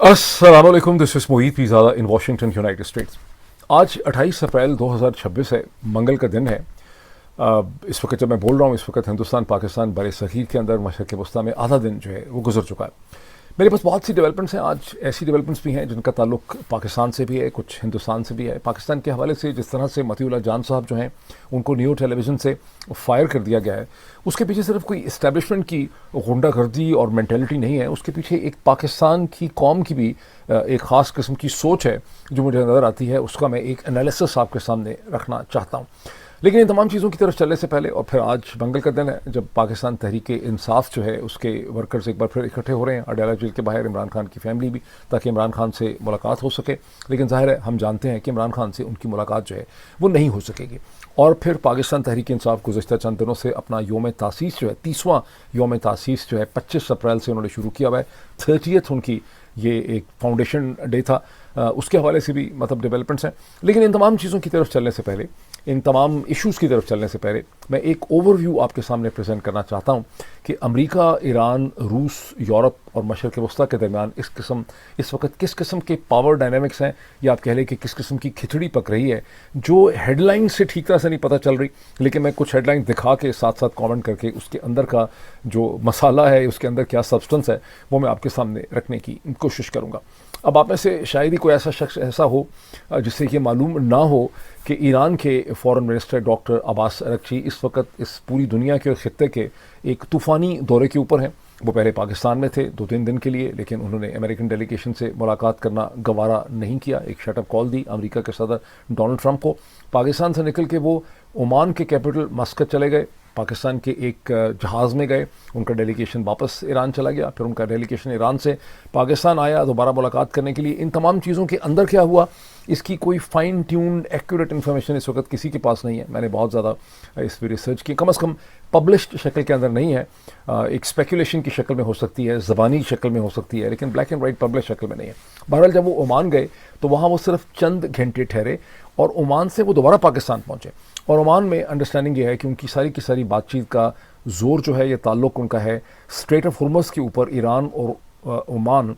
अस्सलामुअलैकुम, this is Moid Pirzada in Washington United states. आज 28 अप्रैल 2026 है, मंगल का दिन है। इस वक्त जब मैं बोल रहा हूँ, इस वक्त हिंदुस्तान पाकिस्तान बर सग़ीर के अंदर मशरक़ वस्ती में आधा दिन जो है वो गुजर चुका है। मेरे पास बहुत सी डेवलपमेंट्स हैं। आज ऐसी डेवलपमेंट्स भी हैं जिनका ताल्लुक पाकिस्तान से भी है, कुछ हिंदुस्तान से भी है। पाकिस्तान के हवाले से जिस तरह से मतीउल्लाह जान साहब जो हैं उनको न्यू टेलीविज़न से फायर कर दिया गया है, उसके पीछे सिर्फ कोई इस्टेब्लिशमेंट की गुंडागर्दी और मेंटेलिटी नहीं है, उसके पीछे एक पाकिस्तान की कौम की भी एक ख़ास किस्म की सोच है जो मुझे नज़र आती है। उसका मैं एक एनालिसिस आपके सामने रखना चाहता हूँ। लेकिन इन तमाम चीज़ों की तरफ चलने से पहले, और फिर आज मंगल का दिन है जब पाकिस्तान तहरीक इंसाफ जो है उसके वर्कर्स एक बार फिर इकट्ठे हो रहे हैं अडयाला जेल के बाहर, इमरान खान की फैमिली भी, ताकि इमरान खान से मुलाकात हो सके। लेकिन ज़ाहिर है हम जानते हैं कि इमरान खान से उनकी मुलाकात जो है वो नहीं हो सकेगी। और फिर पाकिस्तान तहरीक इंसाफ गुज़श्ता चंद दिनों से अपना योम तासीस जो है, 30वां योम तासीस जो है 25 अप्रैल से उन्होंने शुरू किया हुआ है। 30th उनकी ये एक फाउंडेशन डे था। उसके हवाले से भी मतलब डेवलपमेंट्स हैं। लेकिन इन तमाम चीज़ों की तरफ चलने से पहले, इन तमाम इश्यूज़ की तरफ चलने से पहले मैं एक ओवरव्यू आपके सामने प्रेजेंट करना चाहता हूँ कि अमेरिका, ईरान, रूस, यूरोप और मशरक़ वस्ती के दरमियान इस वक्त किस किस्म के पावर डायनामिक्स हैं, या आप कह लें कि किस किस्म की खिचड़ी पक रही है, जो हेडलाइन से ठीक तरह से नहीं पता चल रही। लेकिन मैं कुछ हेडलाइन दिखा के साथ साथ कमेंट करके उसके अंदर का जो मसाला है, उसके अंदर क्या सब्सटेंस है, वो मैं आपके सामने रखने की कोशिश करूँगा। अब आप में से शायद ही कोई ऐसा शख्स ऐसा हो जिससे ये मालूम ना हो कि ईरान के फॉरेन मिनिस्टर डॉक्टर अब्बास अरगची इस वक्त इस पूरी दुनिया के खित्ते के एक तूफ़ानी दौरे के ऊपर हैं। वो पहले पाकिस्तान में थे 2-3 दिन के लिए, लेकिन उन्होंने अमेरिकन डेलीगेशन से मुलाकात करना गवारा नहीं किया। एक शटअप कॉल दी अमेरिका के सदर डोनाल्ड ट्रंप को। पाकिस्तान से निकल के वो ओमान के कैपिटल मस्कत चले गए, पाकिस्तान के एक जहाज़ में गए। उनका डेलीगेशन वापस ईरान चला गया, फिर उनका डेलीगेशन ईरान से पाकिस्तान आया दोबारा मुलाकात करने के लिए। इन तमाम चीज़ों के अंदर क्या हुआ, इसकी कोई फाइन ट्यून्ड एक्यूरेट इन्फॉर्मेशन इस वक्त किसी के पास नहीं है। मैंने बहुत ज़्यादा इस पर रिसर्च की, कम से कम पब्लिश्ड शक्ल के अंदर नहीं है। एक स्पेकुलेशन की शक्ल में हो सकती है, ज़बानी शक्ल में हो सकती है, लेकिन ब्लैक एंड वाइट पब्लिश शक्ल में नहीं है। बहरहाल जब वो ओमान गए तो वहाँ वो सिर्फ चंद घंटे ठहरे और ओमान से वो दोबारा पाकिस्तान पहुँचे। और ओमान में अंडरस्टैंडिंग ये है कि उनकी सारी की सारी बातचीत का ज़ोर जो है, ये ताल्लुक़ उनका है स्ट्रेट ऑफ हुर्मुज़ के ऊपर। ईरान और ओमान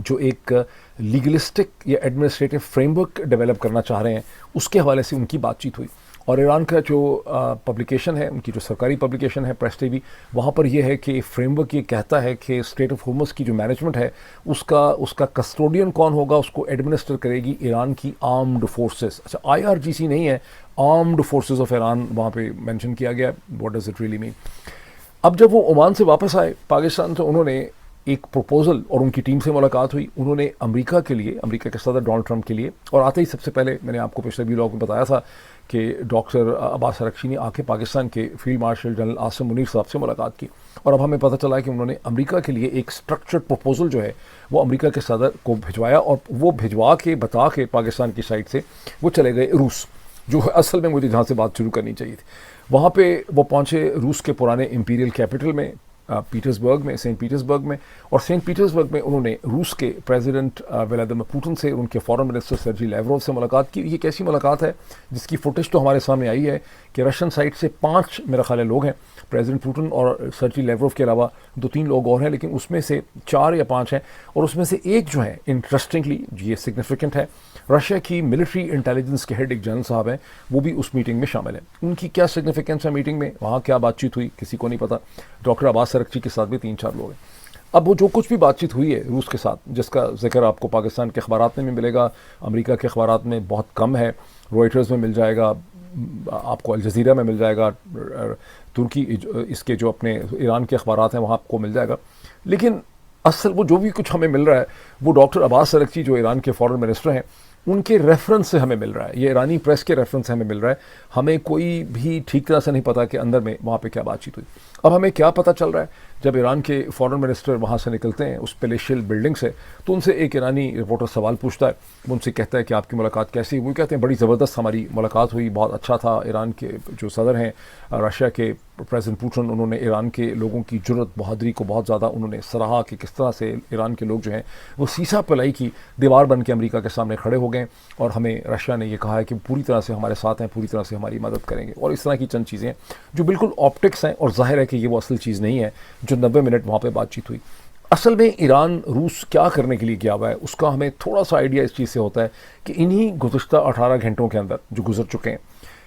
जो एक लीगलिस्टिक या एडमिनिस्ट्रेटिव फ्रेमवर्क डेवलप करना चाह रहे हैं, उसके हवाले से उनकी बातचीत हुई। और ईरान का जो पब्लिकेशन है, उनकी जो सरकारी पब्लिकेशन है प्रेस टीवी, वहाँ पर यह है कि फ्रेमवर्क ये कहता है कि स्टेट ऑफ हुर्मुज़ की जो मैनेजमेंट है उसका कस्टोडियन कौन होगा, उसको एडमिनिस्टर करेगी ईरान की आर्म्ड फोर्सेस। अच्छा, IRGC नहीं है, आर्म्ड फोर्सेस ऑफ ईरान वहाँ पे मेंशन किया गया। What does it really mean? अब जब वो ओमान से वापस आए पाकिस्तान, तो उन्होंने एक प्रपोज़ल और उनकी टीम से मुलाकात हुई। उन्होंने अमेरिका के लिए, अमेरिका के सदर डोनाल्ड ट्रंप के लिए, और आते ही सबसे पहले मैंने आपको पिछले व्लॉग में बताया था कि डॉक्टर अब्बास अरगची ने आके पाकिस्तान के field marshal general Asim Munir साहब से मुलाकात की। और अब हमें पता चला कि उन्होंने अमेरिका के लिए एक स्ट्रक्चर्ड प्रपोज़ल जो है वो अमेरिका के सदर को भिजवाया, और वो भिजवा के बता के पाकिस्तान की साइड से वो चले गए रूस, जो असल में मुझे जहाँ से बात शुरू करनी चाहिए थी। वहाँ पे वो पहुँचे रूस के पुराने इंपीरियल कैपिटल में, पीटर्सबर्ग में, सेंट पीटर्सबर्ग में। और सेंट पीटर्सबर्ग में उन्होंने रूस के प्रेसिडेंट व्लादिमीर पुतिन से, उनके फॉरेन मिनिस्टर सर्जी लैवरोव से मुलाकात की। ये कैसी मुलाकात है जिसकी फुटेज तो हमारे सामने आई है कि रशियन साइड से 5 मेरा ख्याल है लोग हैं, प्रेसिडेंट पुतिन और सर्जी लैवरोव के अलावा 2-3 लोग और हैं, लेकिन उसमें से 4 या 5 हैं। और उसमें से एक जो है, इंटरेस्टिंगली ये सिग्निफिकेंट है, रशिया की मिलिट्री इंटेलिजेंस के हेड एक जनरल साहब हैं, वो भी उस मीटिंग में शामिल हैं। उनकी क्या सिग्निफिकेंस है मीटिंग में, वहाँ क्या बातचीत हुई, किसी को नहीं पता। डॉक्टर अब्बास अरगची के साथ भी 3-4 लोग हैं। अब वो जो कुछ भी बातचीत हुई है रूस के साथ, जिसका जिक्र आपको पाकिस्तान के अखबारात में मिलेगा, अमेरिका के अखबारात में बहुत कम है, रॉयटर्स में मिल जाएगा, आपको अल जज़ीरा में मिल जाएगा, तुर्की इसके जो अपने ईरान के अखबारात हैं वहाँ आपको मिल जाएगा। लेकिन असल वो जो भी कुछ हमें मिल रहा है वो डॉक्टर अब्बास अरगची जो ईरान के फॉरेन मिनिस्टर हैं उनके रेफरेंस से हमें मिल रहा है। ये ईरानी प्रेस के रेफरेंस से हमें मिल रहा है। हमें कोई भी ठीक तरह से नहीं पता कि अंदर में वहाँ पे क्या बातचीत हुई। अब हमें क्या पता चल रहा है, जब ईरान के फॉरेन मिनिस्टर वहाँ से निकलते हैं उस पैलेशियल बिल्डिंग से, तो उनसे एक ईरानी रिपोर्टर सवाल पूछता है। वो उनसे कहता है कि आपकी मुलाकात कैसी हुई? वो कहते हैं बड़ी ज़बरदस्त हमारी मुलाकात हुई, बहुत अच्छा था। ईरान के जो सदर हैं, रशिया के प्रेसिडेंट पुतिन, उन्होंने ईरान के लोगों की जुर्रत बहादुरी को बहुत ज़्यादा उन्होंने सराहा कि किस तरह से ईरान के लोग जो हैं वो सीसा पिलाई की दीवार बन के अमेरिका के सामने खड़े हो गए। और हमें रशिया ने ये कहा है कि पूरी तरह से हमारे साथ हैं, पूरी तरह से हमारी मदद करेंगे। और इस तरह की चंद चीज़ें जो बिल्कुल ऑप्टिक्स हैं, और जाहिर है कि ये वो असल चीज़ नहीं है जो 90 मिनट वहाँ पर बातचीत हुई। असल में ईरान रूस क्या करने के लिए गया हुआ है उसका हमें थोड़ा सा आइडिया इस चीज़ से होता है कि इन्हीं गुज़श्ता 18 घंटों के अंदर जो गुजर चुके हैं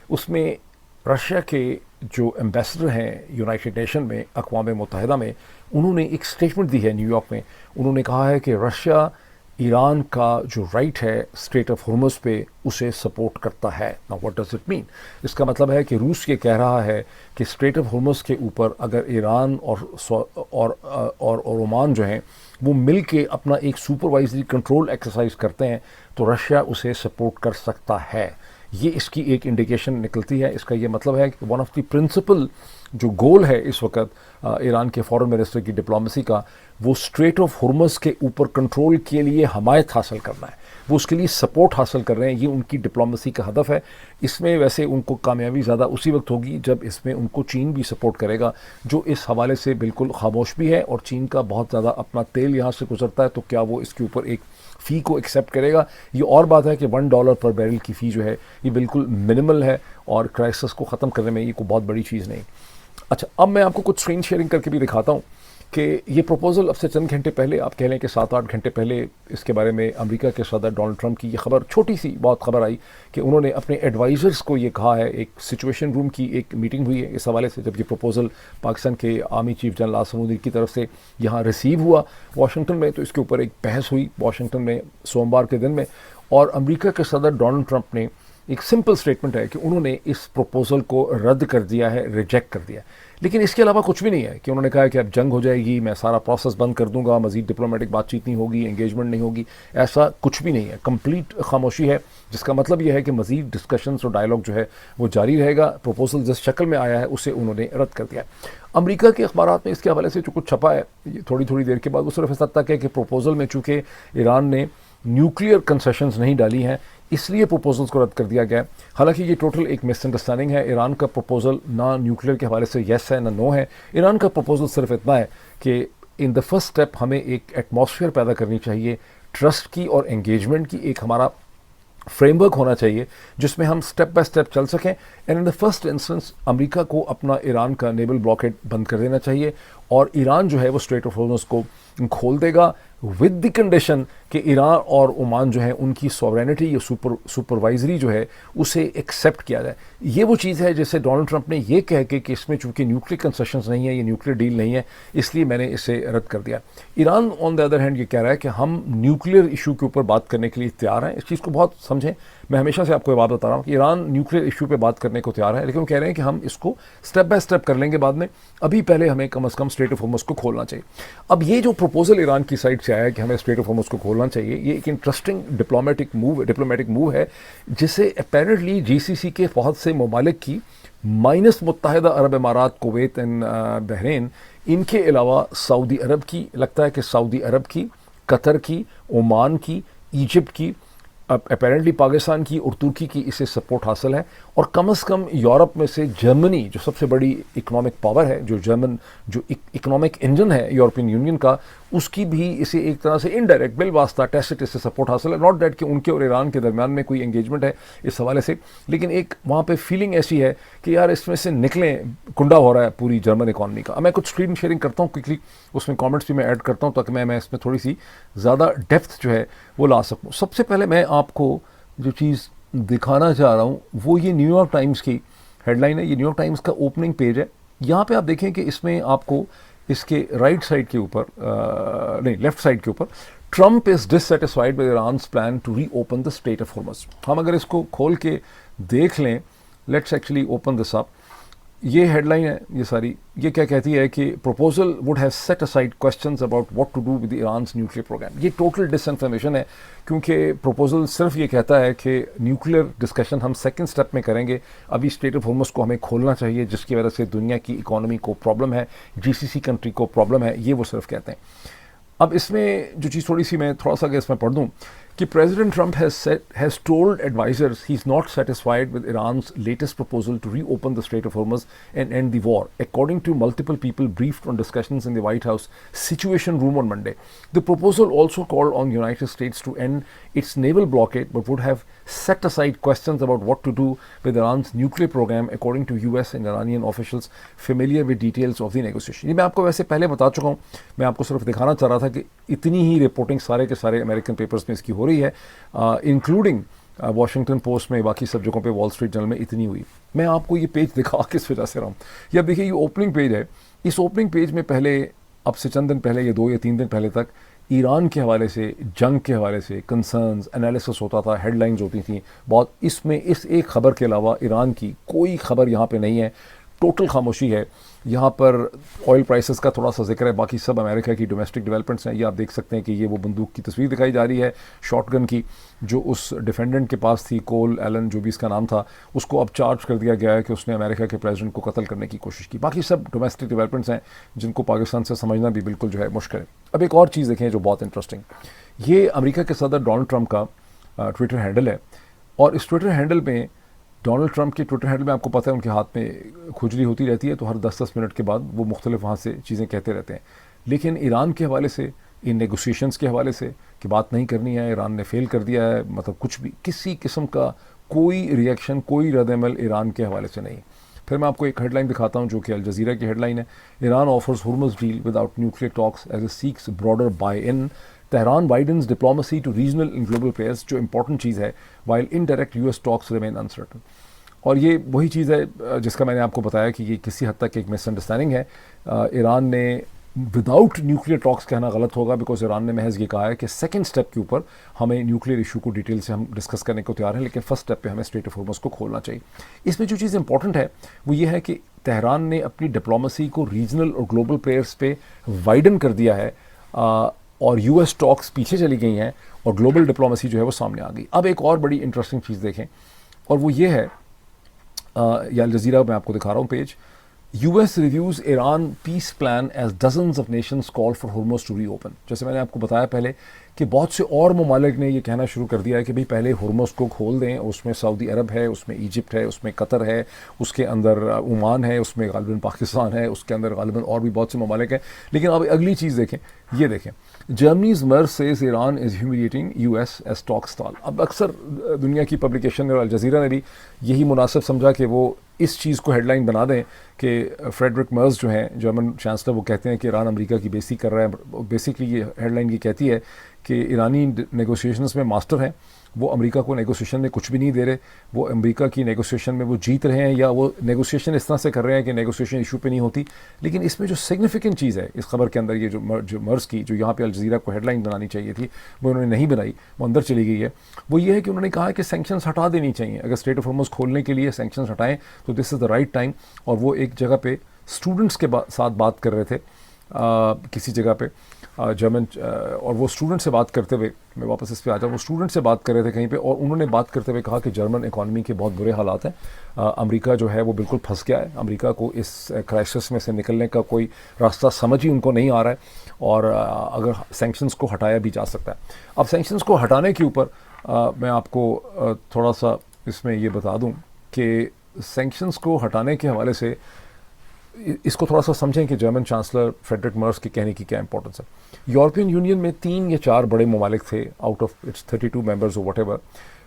उसमें रशिया के जो एम्बेसडर हैं यूनाइटेड नेशन में, अक़वाम मुत्तहिदा में, उन्होंने एक स्टेटमेंट दी है न्यूयॉर्क में। उन्होंने कहा है कि रशिया ईरान का जो राइट है स्ट्रेट ऑफ हॉर्मुज़ पे उसे सपोर्ट करता है। Now what does it mean? इसका मतलब है कि रूस ये कह रहा है कि स्ट्रेट ऑफ हॉर्मुज़ के ऊपर अगर ईरान और ओमान जो हैं वो मिल के अपना एक सुपरवाइजरी कंट्रोल एक्सरसाइज करते हैं तो रशिया उसे सपोर्ट कर सकता है। ये इसकी एक इंडिकेशन निकलती है। इसका ये मतलब है कि वन ऑफ द प्रिंसिपल जो गोल है इस वक्त ईरान के फॉरेन मिनिस्टर की डिप्लोमेसी का, वो स्ट्रेट ऑफ हॉर्मुज़ के ऊपर कंट्रोल के लिए हमायत हासिल करना है, वो उसके लिए सपोर्ट हासिल कर रहे हैं। ये उनकी डिप्लोमेसी का हदफ है। इसमें वैसे उनको कामयाबी ज़्यादा उसी वक्त होगी जब इसमें उनको चीन भी सपोर्ट करेगा, जो इस हवाले से बिल्कुल खामोश भी है। और चीन का बहुत ज़्यादा अपना तेल यहाँ से गुजरता है, तो क्या वो इसके ऊपर एक फ़ी को एक्सेप्ट करेगा? ये और बात है कि $1 पर बैरल की फ़ी जो है ये बिल्कुल मिनिमल है और क्राइसिस को ख़त्म करने में ये कोई बहुत बड़ी चीज़ नहीं। अच्छा, अब मैं आपको कुछ स्क्रीन शेयरिंग करके भी दिखाता हूँ कि ये प्रपोज़ल अब से चंद घंटे पहले, आप कह लें कि 7-8 घंटे पहले, इसके बारे में अमेरिका के सदर डोनाल्ड ट्रंप की ये खबर, छोटी सी बहुत खबर आई कि उन्होंने अपने एडवाइज़र्स को ये कहा है। एक सिचुएशन रूम की एक मीटिंग हुई है इस हवाले से, जब ये प्रपोज़ल पाकिस्तान के army chief general Asim Munir की तरफ से यहाँ रिसीव हुआ वाशिंगटन में, तो इसके ऊपर एक बहस हुई वाशिंगटन में सोमवार के दिन में। और अमेरिका के सदर डोनाल्ड ट्रंप ने एक सिंपल स्टेटमेंट है कि उन्होंने इस प्रपोज़ल को रद्द कर दिया है, रिजेक्ट कर दिया है। लेकिन इसके अलावा कुछ भी नहीं है कि उन्होंने कहा है कि अब जंग हो जाएगी, मैं सारा प्रोसेस बंद कर दूंगा, मज़ीद डिप्लोमेटिक बातचीत नहीं होगी, एंगेजमेंट नहीं होगी, ऐसा कुछ भी नहीं है। कंप्लीट खामोशी है, जिसका मतलब यह है कि मज़ीद डिस्कशंस और डायलॉग जो है वो जारी रहेगा। प्रपोज़ल जिस शक्ल में आया है उसे उन्होंने रद्द कर दिया है। अमेरिका के अखबारात में इसके हवाले से जो कुछ छपा है थोड़ी थोड़ी देर के बाद, वो सिर्फ इस हद तक है कि प्रपोज़ल में चूँकि ईरान ने न्यूक्लियर कंसेशंस नहीं डाली हैं इसलिए प्रपोजल्स को रद्द कर दिया गया। हालांकि ये टोटल एक मिसअंडरस्टैंडिंग है। ईरान का प्रपोजल ना न्यूक्लियर के हवाले से येस है ना नो है। ईरान का प्रपोजल सिर्फ इतना है कि इन द फर्स्ट स्टेप हमें एक एटमॉस्फेयर पैदा करनी चाहिए ट्रस्ट की और एंगेजमेंट की, एक हमारा फ्रेमवर्क होना चाहिए जिसमें हम स्टेप बाय स्टेप चल सकें। And in the first instance America को अपना ईरान का नेवल ब्लॉकेड बंद कर देना चाहिए और ईरान जो है वो स्ट्रेट ऑफ हॉर्मुज़ को खोल देगा विद द कंडीशन कि ईरान और ओमान जो है उनकी सॉवरेनिटी या सुपरवाइजरी जो है उसे एक्सेप्ट किया जाए। ये वो चीज़ है जिसे डोनाल्ड ट्रंप ने ये कह के कि इसमें चूंकि न्यूक्लियर कंसेशंस नहीं है, ये न्यूक्लियर डील नहीं है, इसलिए मैंने इसे रद्द कर दिया। Iran on the other hand ये कह रहा है कि हम न्यूक्लियर इशू के ऊपर बात करने के लिए तैयार हैं। इस चीज़ को बहुत समझें, मैं हमेशा से आपको ये बात बता रहा हूँ कि ईरान न्यूक्लियर इशू पे बात करने को तैयार है, लेकिन वो कह रहे हैं कि हम इसको स्टेप बाय स्टेप कर लेंगे बाद में, अभी पहले हमें कम से कम स्ट्रेट ऑफ हॉर्मुज़ को खोलना चाहिए। अब ये जो प्रपोजल ईरान की साइड से आया है कि हमें स्ट्रेट ऑफ हॉर्मुज़ को खोलना चाहिए, ये एक इंटरेस्टिंग डिप्लोमेटिक मूव है जिसे अपेरेंटली जीसीसी के बहुत से ममालिक की माइनस मुत्तहिदा अरब इमारात, कुवैत एंड बहरीन, इनके अलावा सऊदी अरब की, लगता है कि सऊदी अरब की, कतर की, ओमान की, इजिप्ट की, अपेरेंटली पाकिस्तान की और तुर्की की इसे सपोर्ट हासिल है। और कम से कम यूरोप में से जर्मनी जो सबसे बड़ी इकोनॉमिक पावर है, जो इकोनॉमिक इंजन है यूरोपियन यूनियन का, उसकी भी इसे एक तरह से इनडायरेक्ट बिल वास्ता टैसिट इससे सपोर्ट हासिल है। नॉट डैट कि उनके और ईरान के दरमियान में कोई एंगेजमेंट है इस हवाले से, लेकिन एक वहाँ पे फीलिंग ऐसी है कि यार इसमें से निकलें, कुंडा हो रहा है पूरी जर्मन इकॉनमी का। मैं कुछ स्क्रीन शेयरिंग करता हूँ क्विकली, उसमें कमेंट्स भी मैं ऐड करता हूँ ताकि मैं इसमें थोड़ी सी ज़्यादा डेप्थ जो है वो ला सकूँ। सबसे पहले मैं आपको जो चीज़ दिखाना चाह रहा हूँ वो ये न्यूयॉर्क टाइम्स की हेडलाइन है। ये न्यूयॉर्क टाइम्स का ओपनिंग पेज है। यहाँ पे आप देखें कि इसमें आपको इसके राइट साइड के ऊपर, नहीं लेफ्ट साइड के ऊपर, Trump is dissatisfied with Iran's plan to reopen the strait of Hormuz. हम अगर इसको खोल के देख लें, let's actually open this up. ये हेडलाइन है ये सारी। ये क्या कहती है कि proposal would have set aside questions about what to do with Iran's nuclear programme. ये टोटल डिसइंफॉर्मेशन है, क्योंकि प्रपोजल सिर्फ ये कहता है कि न्यूक्लियर डिस्कशन हम सेकंड स्टेप में करेंगे, अभी स्ट्रेट ऑफ हॉर्मुज़ को हमें खोलना चाहिए जिसकी वजह से दुनिया की इकॉनमी को प्रॉब्लम है, जीसीसी कंट्री को प्रॉब्लम है, ये वो सिर्फ कहते हैं। अब इसमें जो चीज़ थोड़ी सी मैं थोड़ा सा इसमें पढ़ दूँ कि President Trump has told advisors he's not satisfied with Iran's latest proposal to reopen the Strait of Hormuz and end the war. According to multiple people briefed on discussions in the White House Situation Room on Monday, the proposal also called on the United States to end its naval blockade, but would have set aside questions about what to do with Iran's nuclear program, according to US and Iranian officials familiar with details of the negotiation. ये मैं आपको वैसे पहले बता चुका हूँ, मैं आपको सिर्फ दिखाना चाह रहा था कि इतनी ही रिपोर्टिंग सारे के सारे अमेरिकन पेपर्स में इसकी हो रही है, इंक्लूडिंग वॉशिंगटन पोस्ट में, बाकी सब जगहों पे, वॉल स्ट्रीट जर्नल में इतनी हुई। मैं आपको ये पेज दिखा किस वजह से रहा हूँ, ये अब देखिए, ये ओपनिंग पेज है। इस ओपनिंग पेज में पहले, अब से चंद दिन पहले, ये 2 या 3 दिन पहले तक ईरान के हवाले से, जंग के हवाले से कंसर्न्स, एनालिसिस होता था, हेडलाइंस होती थी बहुत। इसमें इस एक खबर के अलावा ईरान की कोई खबर यहाँ पे नहीं है, टोटल खामोशी है। यहाँ पर ऑयल प्राइसेस का थोड़ा सा जिक्र है, बाकी सब अमेरिका की डोमेस्टिक डेवलपमेंट्स हैं। ये आप देख सकते हैं कि ये वो बंदूक की तस्वीर दिखाई जा रही है, शॉटगन की, जो उस डिफेंडेंट के पास थी, कोल एलन जो भी इसका नाम था, उसको अब चार्ज कर दिया गया है कि उसने अमेरिका के प्रेसिडेंट को कत्ल करने की कोशिश की। बाकी सब डोमेस्टिक डेवलपमेंट्स हैं जिनको पाकिस्तान से समझना भी बिल्कुल जो है मुश्किल है। अब एक और चीज़ देखें जो बहुत इंटरेस्टिंग, ये अमेरिका के सदर डोनाल्ड ट्रंप का ट्विटर हैंडल है, और इस ट्विटर हैंडल में, डोनाल्ड ट्रंप के ट्विटर हैंडल में आपको पता है उनके हाथ में खुजली होती रहती है, तो हर 10-10 मिनट के बाद वो मुख्तलिफ वहाँ से चीज़ें कहते रहते हैं। लेकिन ईरान के हवाले से, इन नेगोशिएशंस के हवाले से कि बात नहीं करनी है, ईरान ने फेल कर दिया है, मतलब कुछ भी, किसी किस्म का कोई रिएक्शन, कोई रद्द-ए-अमल ईरान के हवाले से नहीं। फिर मैं आपको एक हेडलाइन दिखाता हूँ जो कि अल जज़ीरा की हेडलाइन है, Iran offers Hormuz deal without nuclear talks as it seeks broader buy in, Tehran widens diplomacy to regional and global players, जो इंपॉर्टेंट चीज़ है, while indirect US talks remain uncertain। और ये वही चीज़ है जिसका मैंने आपको बताया कि ये किसी हद तक एक मिसअंडरस्टैंडिंग है। ईरान ने विदाउट न्यूक्लियर टॉक्स कहना गलत होगा, बिकॉज ईरान ने महज ये कहा है कि सेकंड स्टेप के ऊपर हमें न्यूक्लियर इशू को डिटेल से हम डिस्कस करने को तैयार हैं, लेकिन फर्स्ट स्टेप पे हमें स्ट्रेट ऑफ हॉर्मुज़ को खोलना चाहिए। इसमें जो चीज़ इंपॉर्टेंट है वो ये है कि तेहरान ने अपनी डिप्लोमेसी को रीजनल और ग्लोबल प्लेयर्स पे वाइडन कर दिया है, और यूएस टॉक्स पीछे चली गई हैं और ग्लोबल डिप्लोमेसी जो है वो सामने आ गई। अब एक और बड़ी इंटरेस्टिंग चीज़ देखें, और वो ये है, या अल जज़ीरा में आपको दिखा रहा हूँ page, US reviews Iran peace plan as dozens of nations call for Hormuz to reopen. जैसे मैंने आपको बताया पहले कि बहुत से और ममालिक ने ये कहना शुरू कर दिया है कि भाई पहले हुर्मुज़ को खोल दें। उसमें सऊदी अरब है, उसमें इजिप्ट है, उसमें कतर है, उसके अंदर ओमान है, उसमें गालिबन पाकिस्तान है, उसके अंदर गालिबन और भी बहुत से ममालिक हैं। लेकिन अब अगली चीज़ देखें, ये देखें, Germany's Merz says Iran is humiliating US as talk stall. अब अक्सर दुनिया की पब्लिकेशन ने और अल जज़ीरा ने भी यही मुनासिब समझा कि वो इस चीज़ को हेडलाइन बना दें कि फ्रेडरिक मर्ज जो हैं जर्मन चांसलर, वो कहते हैं कि ईरान अमेरिका की बेइज्जती कर रहा है। बेसिकली ये हेडलाइन ये कहती है कि ईरानी नेगोशिएशंस में मास्टर हैं, वो अमेरिका को नेगोशिएशन में कुछ भी नहीं दे रहे, वो अमेरिका की नेगोशिएशन में वो जीत रहे हैं, या वो नेगोशिएशन इस तरह से कर रहे हैं कि नेगोशिएशन इशू पे नहीं होती। लेकिन इसमें जो सिग्निफिकेंट चीज़ है इस खबर के अंदर, ये जो मर्ज की, जो यहाँ पे अल जज़ीरा को हेडलाइन बनानी चाहिए थी, वो उन्होंने नहीं बनाई, वो अंदर चली गई है। वो ये है कि उन्होंने कहा कि सैंक्शंस हटा देनी चाहिए। अगर स्ट्रेट ऑफ हॉर्मुज़ खोलने के लिए सैंक्शंस हटाएं तो this is the right time. और वो एक जगह पे स्टूडेंट्स के साथ बात कर रहे थे, किसी जगह पे जर्मन, और वो स्टूडेंट से बात करते हुए, मैं वापस इस पे आ जाऊँ, वो स्टूडेंट से बात कर रहे थे कहीं पे, और उन्होंने बात करते हुए कहा कि जर्मन इकॉनमी के बहुत बुरे हालात हैं, अमेरिका जो है वो बिल्कुल फंस गया है, अमेरिका को इस क्राइसिस में से निकलने का कोई रास्ता समझ ही उनको नहीं आ रहा है, और अगर सैंक्शंस को हटाया भी जा सकता है। अब सैंक्शंस को हटाने के ऊपर मैं आपको थोड़ा सा इसमें ये बता दूँ कि सैंक्शंस को हटाने के हवाले से इसको थोड़ा सा समझें कि जर्मन चांसलर फ्रेडरिक मर्ज के कहने की क्या इंपॉर्टेंस है। यूरोपियन यूनियन में 3 या 4 बड़े ममालिक थे आउट ऑफ इट्स 32 मेंबर्स और व्हाटएवर,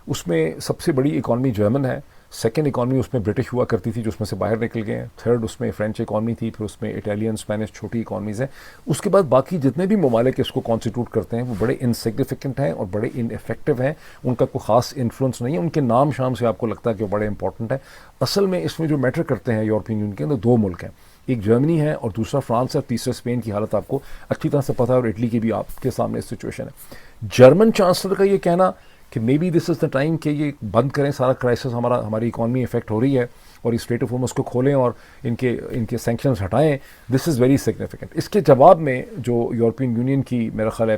उसमें सबसे बड़ी इकॉनमी जर्मन है, सेकेंड इकॉनमी उसमें ब्रिटिश हुआ करती थी जो उसमें से बाहर निकल गए हैं, थर्ड उसमें फ्रेंच इकॉनमी थी, फिर उसमें इटालियन, स्पेनिश, छोटी इकॉनमीज़ हैं। उसके बाद बाकी जितने भी ममालिक इसको कॉन्स्टिट्यूट करते हैं वो बड़े इनसिग्निफिकेंट हैं और बड़े इनइफेक्टिव हैं, उनका कोई ख़ास इन्फ्लुएंस नहीं है, उनके नाम शाम से आपको लगता है कि वो बड़े इंपॉर्टेंट हैं। असल में इसमें जो मैटर करते हैं यूरोपियन यूनियन के अंदर 2 मुल्क हैं, एक जर्मनी है और दूसरा फ्रांस है, और तीसरा स्पेन की हालत आपको अच्छी तरह से पता है, और इटली की भी आपके सामने सिचुएशन है। जर्मन चांसलर का ये कहना कि may be this is the time कि ये बंद करें सारा क्राइसिस, हमारी इकॉनमी इफेक्ट हो रही है, और इस स्ट्रेट ऑफ हॉर्मुज़ को खोलें और इनके सैंक्शंस हटाएं, दिस इज़ वेरी सिग्निफिकेंट। इसके जवाब में जो यूरोपियन यूनियन की मेरा ख्याल है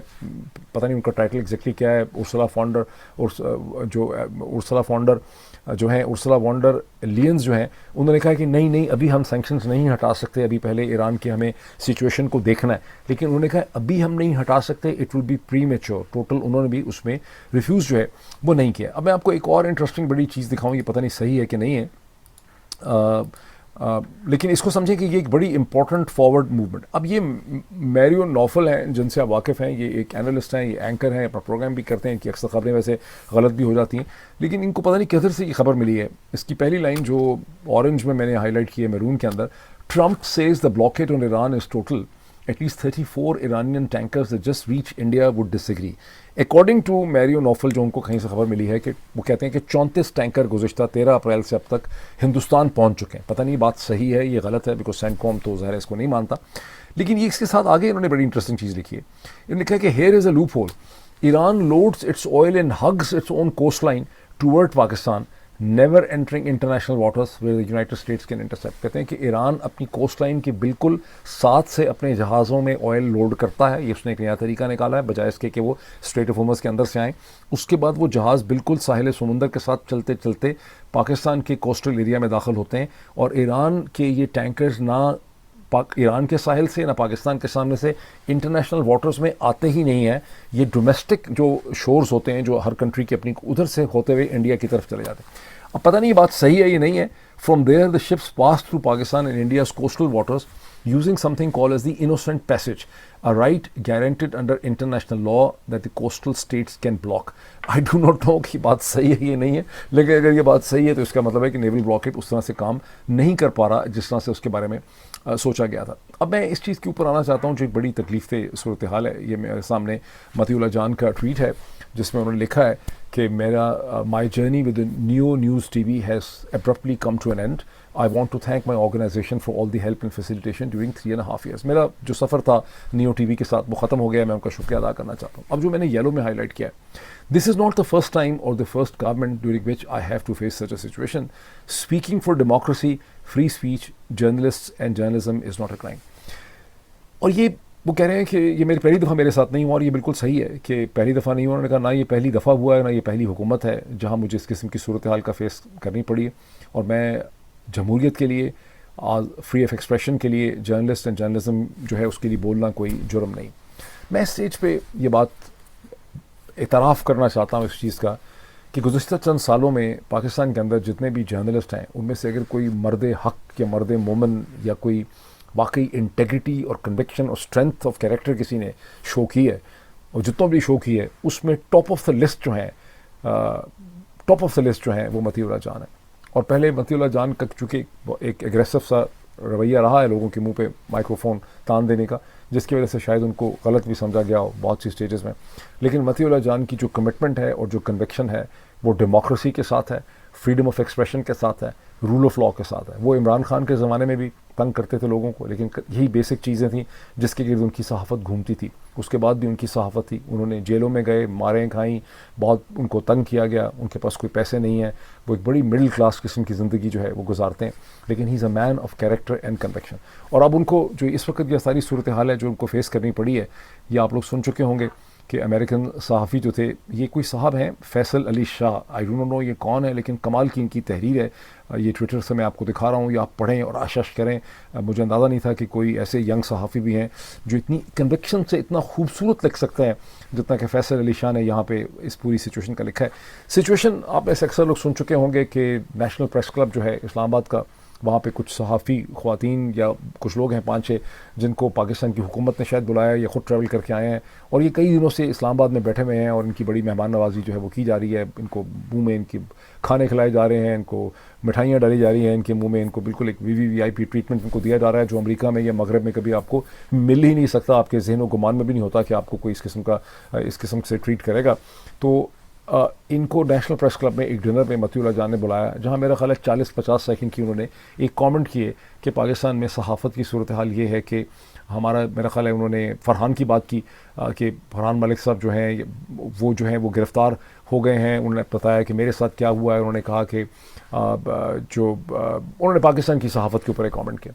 पता नहीं उनका टाइटल एग्जैक्टली क्या है, उर्सुला फॉन्डर उर्सुला फॉन्डर जो हैं, उर्सुला वॉन्डर लियंस जो हैं, उन्होंने कहा कि नहीं नहीं अभी हम सैंक्शंस नहीं हटा सकते, अभी पहले ईरान की हमें सिचुएशन को देखना है। लेकिन उन्होंने कहा अभी हम नहीं हटा सकते, it will be pre mature. Total उन्होंने भी उसमें रिफ्यूज़ जो है वो नहीं किया। अब मैं आपको एक और इंटरेस्टिंग बड़ी चीज़ दिखाऊँ, ये पता नहीं सही है कि नहीं है, लेकिन इसको समझें कि ये एक बड़ी इंपॉर्टेंट फॉरवर्ड मूवमेंट। अब ये मैरियो नौफल हैं जिनसे आप वाकिफ़ हैं, ये एक एनालिस्ट हैं, ये एंकर हैं, अपना प्रोग्राम भी करते हैं, इनकी अक्सर खबरें वैसे गलत भी हो जाती हैं, लेकिन इनको पता नहीं किधर से ये खबर मिली है। इसकी पहली लाइन जो ऑरेंज में मैंने हाईलाइट की है मैरून के अंदर, Trump says the blockade on Iran is total, at least 34 Iranian tankers that just reached India would disagree. According to Mario Naufel, जो उनको कहीं से खबर मिली है कि वो कहते हैं कि 34 टैंकर गुज़िश्ता 13 अप्रैल से अब तक हिंदुस्तान पहुंच चुके हैं। पता नहीं बात सही है ये गलत है, बिकॉज सेंटकॉम तो ज़ाहिर है इसको नहीं मानता। लेकिन ये इसके साथ आगे इन्होंने बड़ी इंटरेस्टिंग चीज़ लिखी है। इन्होंने कहा कि here is a loophole, Iran loads its oil and hugs its own coastline toward Pakistan, never entering international waters where the United States can intercept. कहते हैं कि ईरान अपनी कोस्ट लाइन के बिल्कुल साथ से अपने जहाज़ों में ऑयल लोड करता है। ये उसने एक नया तरीका निकाला है, बजाय इसके कि वो स्ट्रेट ऑफ होर्मुज़ के अंदर से आएँ। उसके बाद वो जहाज़ बिल्कुल साहिल समुंदर के साथ चलते चलते पाकिस्तान के कोस्टल एरिया में दाखिल होते हैं, और ईरान के ये टैंकर्स ना ईरान के साहिल से ना पाकिस्तान के सामने से इंटरनेशनल वाटर्स में आते ही नहीं है। ये डोमेस्टिक जो शोर्स होते हैं जो हर कंट्री के अपनी, उधर से होते हुए इंडिया की तरफ चले जाते हैं। अब पता नहीं ये बात सही है ये नहीं है। From there the ships pass through Pakistan and India's coastal waters using something called as the innocent passage, a right guaranteed under international law that the coastal states can block. I do not know कि बात सही है ये नहीं है, लेकिन अगर ये बात सही है तो इसका मतलब है कि नेवल ब्लॉकेट उस तरह से काम नहीं कर पा रहा जिस तरह से उसके बारे में सोचा गया था। अब मैं इस चीज़ के ऊपर आना चाहता हूँ जो एक बड़ी तकलीफ सूरत हाल है। ये मेरे सामने मतीउल्लाह जान का ट्वीट है जिसमें उन्होंने लिखा है कि मेरा my journey with new news TV has abruptly come to an end. I want to thank my organization for all the help and facilitation during 3.5 years. मेरा जो सफ़र था नियो TV के साथ वो ख़त्म हो गया, मैं उनका शुक्रिया अदा करना चाहता हूँ। अब जो मैंने येलो में हाईलाइट किया है, this is not the first time or the first government during which I have to face such a situation. Speaking for democracy, free speech, journalists and journalism is not a crime. और ये वो कह रहे हैं कि ये मेरी पहली दफ़ा मेरे साथ नहीं हुआ, और ये बिल्कुल सही है कि पहली दफ़ा नहीं हुआ। उन्होंने कहा ना ये पहली दफ़ा हुआ है ना ये पहली हुकूमत है जहाँ मुझे इस किस्म की सूरत हाल का फेस करनी पड़ी है। और मैं जमहूरियत के लिए, फ्री ऑफ एक्सप्रेशन के लिए, जर्नलिस्ट एंड जर्नलिज्म जो है उसके लिए बोलना कोई जुर्म नहीं। मैं इस स्टेज पे ये बात इतराफ़ करना चाहता हूँ इस चीज़ का कि गुज़िश्ता चंद सालों में पाकिस्तान के अंदर जितने भी जर्नलिस्ट हैं उनमें से अगर कोई मर्द हक़ या मर्द मोमन या कोई वाकई इंटेग्रिटी और कन्विक्शन और स्ट्रेंथ ऑफ कैरेक्टर किसी ने शो की है, और जितना भी शो की है उसमें टॉप ऑफ द लिस्ट जो हैं वो मतीउल्लाह जान है। और पहले मतीउल्लाह जान का चूँकि एक एग्रेसिव सा रवैया रहा है लोगों के मुंह पे माइक्रोफोन तान देने का, जिसकी वजह से शायद उनको गलत भी समझा गया हो बहुत सी स्टेजेस में। लेकिन मतीउल्लाह जान की जो कमिटमेंट है और जो कन्विक्शन है वो डेमोक्रेसी के साथ है, फ्रीडम ऑफ एक्सप्रेशन के साथ है, रूल ऑफ लॉ के साथ है। वो इमरान खान के ज़माने में भी तंग करते थे लोगों को, लेकिन यही बेसिक चीज़ें थी जिसके गिर्द उनकी सहाफ़त घूमती थी। उसके बाद भी उनकी सहाफ़त थी, उन्होंने जेलों में गए, मारें खाई, बहुत उनको तंग किया गया, उनके पास कोई पैसे नहीं है, वो एक बड़ी मिडिल क्लास किस्म की ज़िंदगी जो है वो गुजारते हैं, लेकिन he is a man of character and conviction. और अब उनको जो इस वक्त यह सारी सूरत हाल है जो उनको फेस करनी पड़ी है, ये आप लोग सुन चुके होंगे कि अमेरिकन सहाफ़ी जो थे, ये कोई साहब हैं Faisal Ali Shah, I don't know ये कौन है, लेकिन कमाल की इनकी तहरीर है। ये ट्विटर से मैं आपको दिखा रहा हूँ, ये आप पढ़ें और आशश करें। मुझे अंदाज़ा नहीं था कि कोई ऐसे यंग सहाफ़ी भी हैं जो इतनी कन्विक्शन से इतना खूबसूरत लिख सकते हैं जितना कि फैसल अली शाह ने यहाँ पे इस पूरी सिचुएशन का लिखा है। सिचुएशन आप ऐसे अक्सर लोग सुन चुके होंगे कि नेशनल प्रेस क्लब जो है इस्लामाबाद का, वहाँ पे कुछ सहाफ़ी ख़वातीन या कुछ लोग हैं 5-6 जिनको पाकिस्तान की हुकूमत ने शायद बुलाया या ख़ुद ट्रैवल करके आए हैं, और ये कई दिनों से इस्लामाबाद में बैठे हुए हैं और इनकी बड़ी मेहमान नवाजी जो है वो की जा रही है। इनको मुंह में इनकी खाने खिलाए जा रहे हैं, इनको मिठाइयाँ डाली जा रही हैं इनके मुंह में, इनको बिल्कुल एक VVIP ट्रीटमेंट इनको दिया जा रहा है जो अमेरिका में या मगरब में कभी आपको मिल ही नहीं सकता। आपके ज़हन व गुमान में भी नहीं होता कि आपको कोई इस किस्म से ट्रीट करेगा। तो इनको नेशनल प्रेस क्लब में एक डिनर में मतीउल्लाह जान ने बुलाया, जहाँ मेरा ख्याल है 40-50 सेकंड की उन्होंने एक कमेंट किए कि पाकिस्तान में सहाफ़त की सूरत हाल ये है कि मेरा ख्याल है उन्होंने फरहान की बात की कि फरहान मलिक साहब जो हैं वो गिरफ़्तार हो गए हैं। उन्होंने बताया कि मेरे साथ क्या हुआ है, उन्होंने कहा कि उन्होंने पाकिस्तान की सहाफ़त के ऊपर एक कमेंट किया।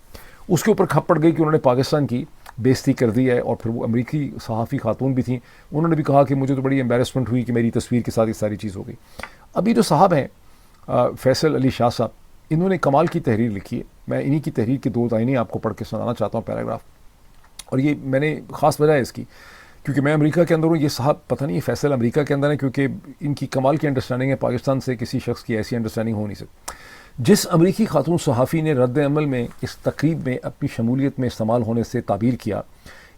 उसके ऊपर खप पड़ गई कि उन्होंने पाकिस्तान की बेइज्जती कर दी है। और फिर वो अमरीकी सहाफ़ी खातून भी थी, उन्होंने भी कहा कि मुझे तो बड़ी एम्बेरसमेंट हुई कि मेरी तस्वीर के साथ ये सारी चीज़ हो गई। अभी जो साहब हैं फैसल अली शाह साहब, इन्होंने कमाल की तहरीर लिखी है। मैं इन्हीं की तहरीर के 2 लाइनें आपको पढ़ के सुनाना चाहता हूँ, पैराग्राफ। और ये मैंने ख़ास वजह है इसकी, क्योंकि मैं अमेरिका के अंदर हूँ, ये साहब पता नहीं ये फैसल अमेरिका के अंदर है, क्योंकि इनकी कमाल की अंडरस्टैंडिंग है, पाकिस्तान से किसी शख्स की ऐसी अंडरस्टैंडिंग हो नहीं सकती। जिस अमरीकी खातून सहाफ़ी ने रद्द अमल में इस तकरीब में अपनी शमूलियत में इस्तेमाल होने से ताबीर किया,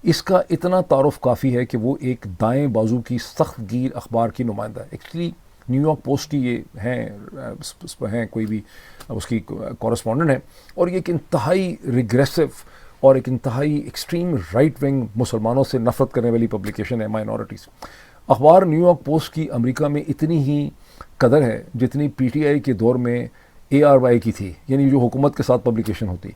इसका इतना तारुफ काफ़ी है कि वो एक दाएँ बाजू की सख्त गिर अखबार की नुमाइंदा है। एक्चुअली न्यूयॉर्क पोस्ट की ये हैं कोई भी उसकी कॉरेस्पॉन्डेंट है, और ये एक इंतहाई रिग्रेसिव और एक इंतहाई एक्सट्रीम राइट विंग मुसलमानों से नफरत करने वाली पब्लिकेशन है, माइनॉरिटीज़। अखबार न्यूयॉर्क पोस्ट की अमेरिका में इतनी ही कदर है जितनी पीटीआई के दौर में ARY की थी, यानी जो हुकूमत के साथ पब्लिकेशन होती।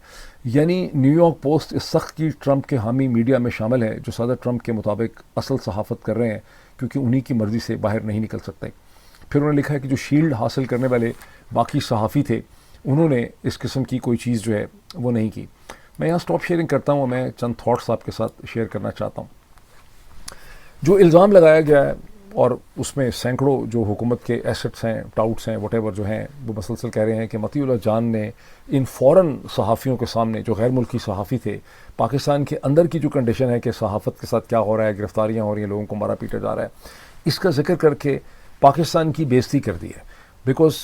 यानी न्यूयॉर्क पोस्ट इस सख्त की ट्रंप के हामी मीडिया में शामिल है, जो सदर ट्रंप के मुताबिक असल सहाफ़त कर रहे हैं, क्योंकि उन्हीं की मर्ज़ी से बाहर नहीं निकल सकते। फिर उन्होंने लिखा है कि जो शील्ड हासिल करने वाले बाकी सहाफ़ी थे, उन्होंने इस किस्म की कोई चीज़ जो है वो नहीं की। मैं यहाँ स्टॉप शेयरिंग करता हूँ, मैं चंद थॉट्स आपके साथ शेयर करना चाहता हूँ। जो इल्ज़ाम लगाया गया है, और उसमें सैकड़ों जो हुकूमत के एसेट्स हैं, टाउट्स हैं, वटेवर जो हैं, वो मसलसल कह रहे हैं कि मतीउल्लाह जान ने इन फ़ॉरेन सहाफ़ियों के सामने, जो गैर मुल्की सहाफ़ी थे, पाकिस्तान के अंदर की जो कंडीशन है कि सहाफ़त के साथ क्या हो रहा है, गिरफ्तारियाँ हो रही हैं, लोगों को मारा पीटा जा रहा है, इसका जिक्र करके पाकिस्तान की बेइज्जती कर दी है। बिकॉज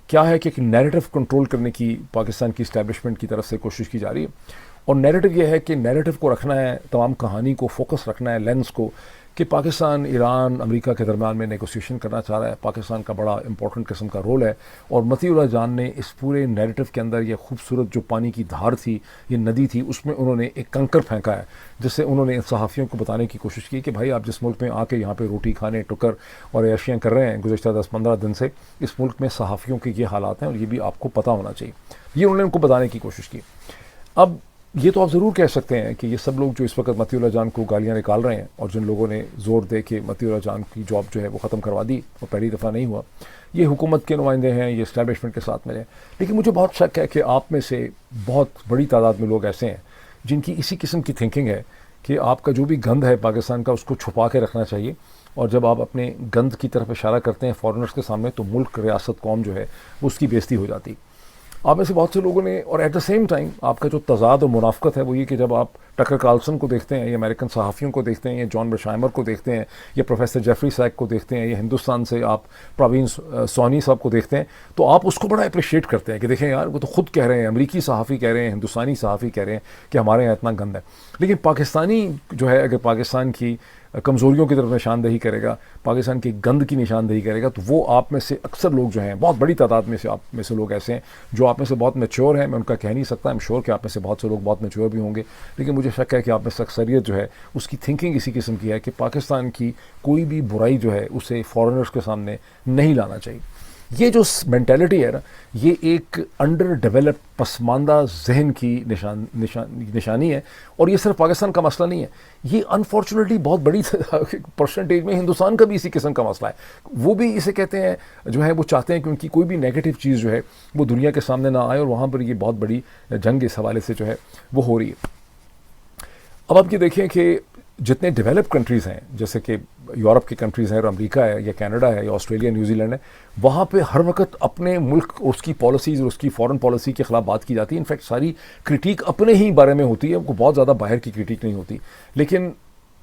क्या है कि एक नैरेटिव कंट्रोल करने की पाकिस्तान की इस्टेब्लिशमेंट की तरफ से कोशिश की जा रही है, और नैरेटिव ये है कि नैरेटिव को रखना है, तमाम कहानी को फोकस रखना है, लेंस को, कि पाकिस्तान ईरान अमेरिका के दरमियान में नेगोशिएशन करना चाह रहा है, पाकिस्तान का बड़ा इंपॉर्टेंट किस्म का रोल है। और मतीउल्लाह जान ने इस पूरे नैरेटिव के अंदर ये खूबसूरत जो पानी की धार थी, ये नदी थी, उसमें उन्होंने एक कंकर फेंका है, जिससे उन्होंने सहाफ़ियों को बताने की कोशिश की कि भाई आप जिस मुल्क में आके यहाँ पे रोटी खाने, टुकर और याशियाँ कर रहे हैं गुज़श्ता 10-15 दिन से, इस मुल्क में सहाफ़ियों के ये हालात हैं और ये भी आपको पता होना चाहिए। ये उन्होंने उनको बताने की कोशिश की। अब ये तो आप ज़रूर कह सकते हैं कि ये सब लोग जो इस वक्त मतीउल्लाह जान को गालियाँ निकाल रहे हैं, और जिन लोगों ने ज़ोर दे के मतीउल्लाह जान की जॉब जो है वो ख़त्म करवा दी, और पहली दफ़ा नहीं हुआ, ये हुकूमत के नुमाइंदे हैं, ये इस्टेब्लिशमेंट के साथ मिले। लेकिन मुझे बहुत शक है कि आप में से बहुत बड़ी तादाद में लोग ऐसे हैं जिनकी इसी किस्म की थिंकिंग है कि आपका जो भी गंद है पाकिस्तान का, उसको छुपा के रखना चाहिए, और जब आप अपने गंद की तरफ इशारा करते हैं फॉरेनर्स के सामने, तो मुल्क, रियासत, कौम जो है उसकी बेइज्जती हो जाती। आप में से बहुत से लोगों ने, और एट द सेम टाइम आपका जो तज़ाद और मुनाफ़क़त है वो ये कि जब आप टकर कार्लसन को देखते हैं, या अमेरिकन सहाफ़ियों को देखते हैं, या जॉन बशाइमर को देखते हैं, या प्रोफेसर जेफरी सैक को देखते हैं, या हिंदुस्तान से आप प्रवीण सोनी साहब को देखते हैं, तो आप उसको बड़ा अप्रिशिएट करते हैं कि देखें यार, वो तो ख़ुद कह रहे हैं, अमरीकी सहाफ़ी कह रहे हैं, हिंदुस्तानी सहाफ़ी कह रहे हैं कि हमारे यहाँ इतना गंद है। लेकिन पाकिस्तानी जो है, अगर पाकिस्तान की कमज़ोरियों की तरफ निशानदेही करेगा, पाकिस्तान की गंद की निशानदेही करेगा, तो वो आप में से अक्सर लोग जो हैं, बहुत बड़ी तादाद में से आप में से लोग ऐसे हैं जो आप में से बहुत मैच्योर हैं। मैं उनका कह नहीं सकता, आई एम श्योर कि आप में से बहुत से लोग बहुत मैच्योर भी होंगे, लेकिन मुझे शक है कि आप में से अक्सरियत जो है उसकी थिंकिंग इसी किस्म की है कि पाकिस्तान की कोई भी बुराई जो है उसे फॉरेनर्स के सामने नहीं लाना चाहिए। ये जो मेंटालिटी है ना, ये एक अंडर डेवलप्ड पसमानदा जहन की निशानी है, और ये सिर्फ पाकिस्तान का मसला नहीं है, ये अनफॉर्चुनेटली बहुत बड़ी परसेंटेज में हिंदुस्तान का भी इसी किस्म का मसला है। वो भी इसे कहते हैं, जो है वो चाहते हैं कि उनकी कोई भी नेगेटिव चीज़ जो है वो दुनिया के सामने ना आए, और वहाँ पर ये बहुत बड़ी जंग इस हवाले से जो है वो हो रही है। अब आप ये देखें कि जितने डेवलप कंट्रीज़ हैं, जैसे कि यूरोप की कंट्रीज़ हैं, और अमेरिका है, या कनाडा है, या ऑस्ट्रेलिया, न्यूजीलैंड है, वहाँ पे हर वक्त अपने मुल्क और उसकी पॉलिसीज़ और उसकी फॉरेन पॉलिसी के ख़िलाफ़ बात की जाती है। इनफैक्ट सारी क्रिटिक अपने ही बारे में होती है, उनको बहुत ज़्यादा बाहर की क्रिटिक नहीं होती। लेकिन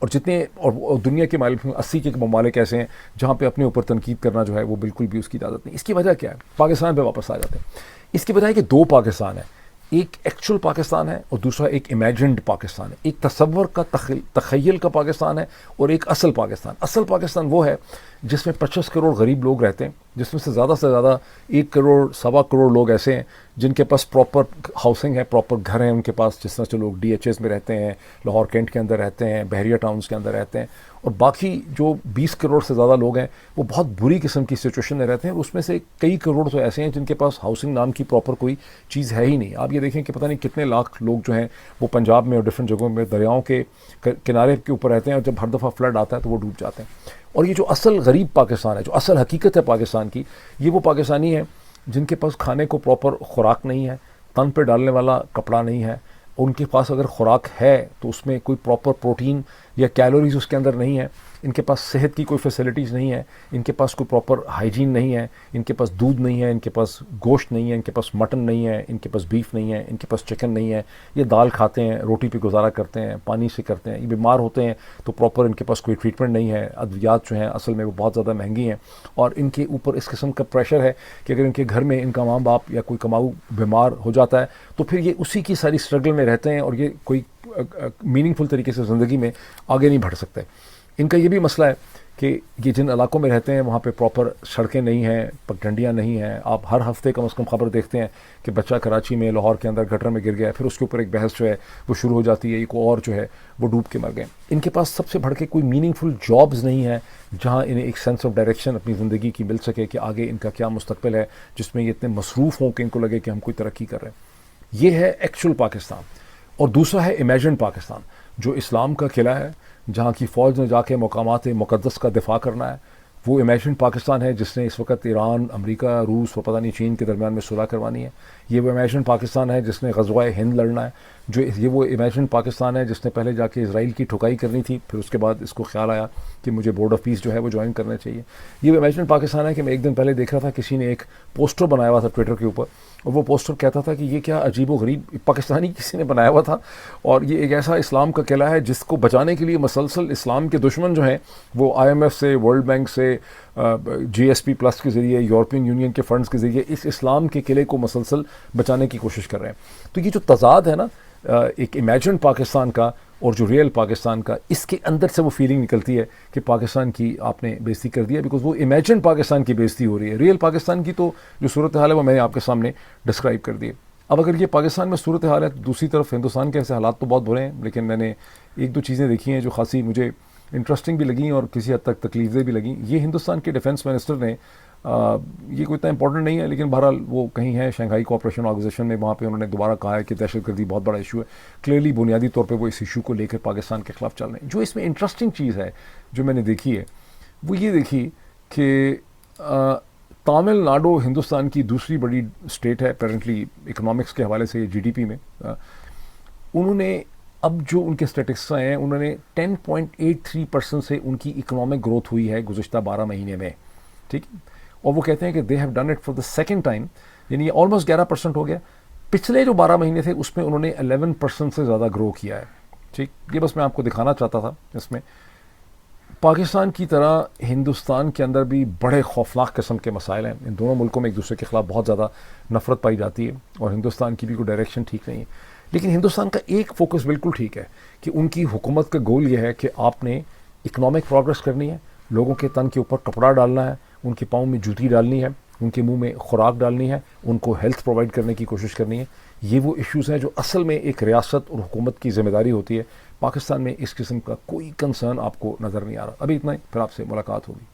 और जितने और दुनिया के मालिक 80 के ममालिक ऐसे हैं जहाँ पे अपने ऊपर तनकीद करना जो है वो बिल्कुल भी उसकी इजाज़त नहीं। इसकी वजह क्या है? पाकिस्तान पे वापस आ जाते हैं। इसकी वजह है कि 2 पाकिस्तान है, एक एक्चुअल पाकिस्तान है और दूसरा एक इमेजिन्ड पाकिस्तान है। एक तसव्वुर का तख़य्युल का पाकिस्तान है, और एक असल पाकिस्तान। असल पाकिस्तान वो है जिसमें 25 करोड़ गरीब लोग रहते हैं, जिसमें से ज़्यादा 1 करोड़, 1.25 करोड़ लोग ऐसे हैं जिनके पास प्रॉपर हाउसिंग है, प्रॉपर घर हैं उनके पास, जिस तरह से लोग DHS में रहते हैं, लाहौर कैंट के अंदर रहते हैं, बहरिया टाउन्स के अंदर रहते हैं। और बाकी जो 20 करोड़ से ज़्यादा लोग हैं वो बहुत बुरी किस्म की सिचुएशन में रहते हैं। उसमें से कई करोड़ तो ऐसे हैं जिनके पास हाउसिंग नाम की प्रॉपर कोई चीज़ है ही नहीं। आप ये देखें कि पता नहीं कितने लाख लोग जो हैं वो पंजाब में और डिफरेंट जगहों में दरियाओं के किनारे के ऊपर रहते हैं, और जब हर दफ़ा फ्लड आता है तो वो डूब जाते हैं। और ये जो असल गरीब पाकिस्तान है, जो असल हकीकत है पाकिस्तान की, ये वो पाकिस्तानी है जिनके पास खाने को प्रॉपर खुराक नहीं है, तन पे डालने वाला कपड़ा नहीं है, उनके पास अगर खुराक है तो उसमें कोई प्रॉपर प्रोटीन या कैलोरीज उसके अंदर नहीं है, इनके पास सेहत की कोई फैसिलिटीज़ नहीं है, इनके पास कोई प्रॉपर हाइजीन नहीं है, इनके पास दूध नहीं है, इनके पास गोश्त नहीं है, इनके पास मटन नहीं है, इनके पास बीफ नहीं है, इनके पास चिकन नहीं है, ये दाल खाते हैं, रोटी पे गुजारा करते हैं, पानी से करते हैं, ये बीमार होते हैं तो प्रॉपर इनके पास कोई ट्रीटमेंट नहीं है, अद्वियात जो हैं असल में वो बहुत ज़्यादा महंगी हैं और इनके ऊपर इस किस्म का प्रेशर है कि अगर इनके घर में इनका माँ बाप या कोई कमाऊ बीमार हो जाता है तो फिर ये उसी की सारी स्ट्रगल में रहते हैं और ये कोई मीनिंगफुल तरीके से ज़िंदगी में आगे नहीं बढ़ सकते। इनका ये भी मसला है कि ये जिन इलाकों में रहते हैं वहाँ पे प्रॉपर सड़कें नहीं हैं, पगडंडियाँ नहीं हैं। आप हर हफ्ते कम से कम खबर देखते हैं कि बच्चा कराची में, लाहौर के अंदर गटर में गिर गया, फिर उसके ऊपर एक बहस जो है वो शुरू हो जाती है, एक और जो है वो डूब के मर गए। इनके पास सबसे बढ़ के कोई मीनिंगफुल जॉब्स नहीं है जहाँ इन्हें एक सेंस ऑफ डायरेक्शन अपनी ज़िंदगी की मिल सके कि आगे इनका क्या मुस्तकबिल है, जिसमें ये इतने मसरूफ़ हों कि इनको लगे कि हम कोई तरक्की कर रहे हैं। ये है एक्चुअल पाकिस्तान। और दूसरा है इमेजिन पाकिस्तान, जो इस्लाम का किला है, जहाँ की फ़ौज ने जाके मकामात मुक़द्दस का दिफा करना है। वो इमेजिन पाकिस्तान है जिसने इस वक्त ईरान, अमेरिका, रूस और पता नहीं चीन के दरमियान में सुलह करवानी है। ये वो इमेजिन पाकिस्तान है जिसने ग़ज़वा हिंद लड़ना है। ये वो इमेजिन पाकिस्तान है जिसने पहले जाके इसराइल की ठुकाई करनी थी, फिर उसके बाद इसको ख्याल आया कि मुझे बोर्ड ऑफ पीस जो है वो ज्वाइन करना चाहिए। ये वो इमेजिन पाकिस्तान है कि मैं एक दिन पहले देख रहा था किसी ने एक पोस्टर बनाया हुआ था ट्विटर के ऊपर और वो पोस्टर कहता था कि ये क्या अजीब व गरीब पाकिस्तानी किसी ने बनाया हुआ था और ये एक ऐसा इस्लाम का किला है जिसको बचाने के लिए मसलसल इस्लाम के दुश्मन जो हैं वो IMF से, वर्ल्ड बैंक से, GSP प्लस के ज़रिए, यूरोपियन यूनियन के फंड्स के ज़रिए इस इस्लाम के किले को मसलसल बचाने की कोशिश कर रहे हैं। तो ये जो तज़ाद है ना एक इमेजिन पाकिस्तान का और जो रियल पाकिस्तान का, इसके अंदर से वो फीलिंग निकलती है कि पाकिस्तान की आपने बेइज्जती कर दिया, बिकॉज वो इमेजिन पाकिस्तान की बेइज्जती हो रही है। रियल पाकिस्तान की तो जो सूरत हाल है वो मैंने आपके सामने डिस्क्राइब कर दी। अब अगर ये पाकिस्तान में सूरत हाल है तो दूसरी तरफ हिंदुस्तान के ऐसे हालात तो बहुत बुरे हैं, लेकिन मैंने एक दो चीज़ें देखी हैं जो खासी मुझे इंटरेस्टिंग भी लगी और किसी हद तक तकलीफ़देह भी लगी। ये हिंदुस्तान के डिफेंस मिनिस्टर ने ये कोई इतना इंपॉर्टेंट नहीं है लेकिन बहरहाल वो कहीं है शंघाई कोऑपरेशन ऑर्गेनाइजेशन में, वहाँ पे उन्होंने दोबारा कहा है कि दहशतगर्दी बहुत बड़ा इशू है। क्लियरली बुनियादी तौर पे वो इस इशू को लेकर पाकिस्तान के खिलाफ चल रहे हैं। जो इसमें इंटरेस्टिंग चीज़ है जो मैंने देखी है वो ये देखी कि तमिलनाडु हिंदुस्तान की दूसरी बड़ी स्टेट है अपेरेंटली इकनॉमिक्स के हवाले से, GDP में। उन्होंने अब जो उनके स्टेटिस्टिक्स हैं उन्होंने 10.83% से उनकी इकोनॉमिक ग्रोथ हुई है गुज़िश्ता 12 महीने में, ठीक। और वो कहते हैं कि they have done it for the second time, यानी ये ऑलमोस्ट 11% हो गया। पिछले जो 12 महीने थे उसमें उन्होंने 11% से ज़्यादा ग्रो किया है, ठीक। ये बस मैं आपको दिखाना चाहता था। इसमें पाकिस्तान की तरह हिंदुस्तान के अंदर भी बड़े खौफनाक किस्म के मसाइल हैं। इन दोनों मुल्कों में एक दूसरे के ख़िलाफ़ बहुत ज़्यादा नफ़रत पाई जाती है और हिंदुस्तान की भी कोई डायरेक्शन ठीक नहीं है। लेकिन हिंदुस्तान का एक फोकस बिल्कुल ठीक है कि उनकी हुकूमत का गोल ये है कि आपने इकनॉमिक प्रोग्रेस करनी है, लोगों के तन के ऊपर कपड़ा डालना है, उनके पाँव में जूती डालनी है, उनके मुंह में खुराक डालनी है, उनको हेल्थ प्रोवाइड करने की कोशिश करनी है। ये वो इश्यूज़ हैं जो असल में एक रियासत और हुकूमत की ज़िम्मेदारी होती है। पाकिस्तान में इस किस्म का कोई कंसर्न आपको नज़र नहीं आ रहा। अभी इतना ही, फिर आपसे मुलाकात होगी।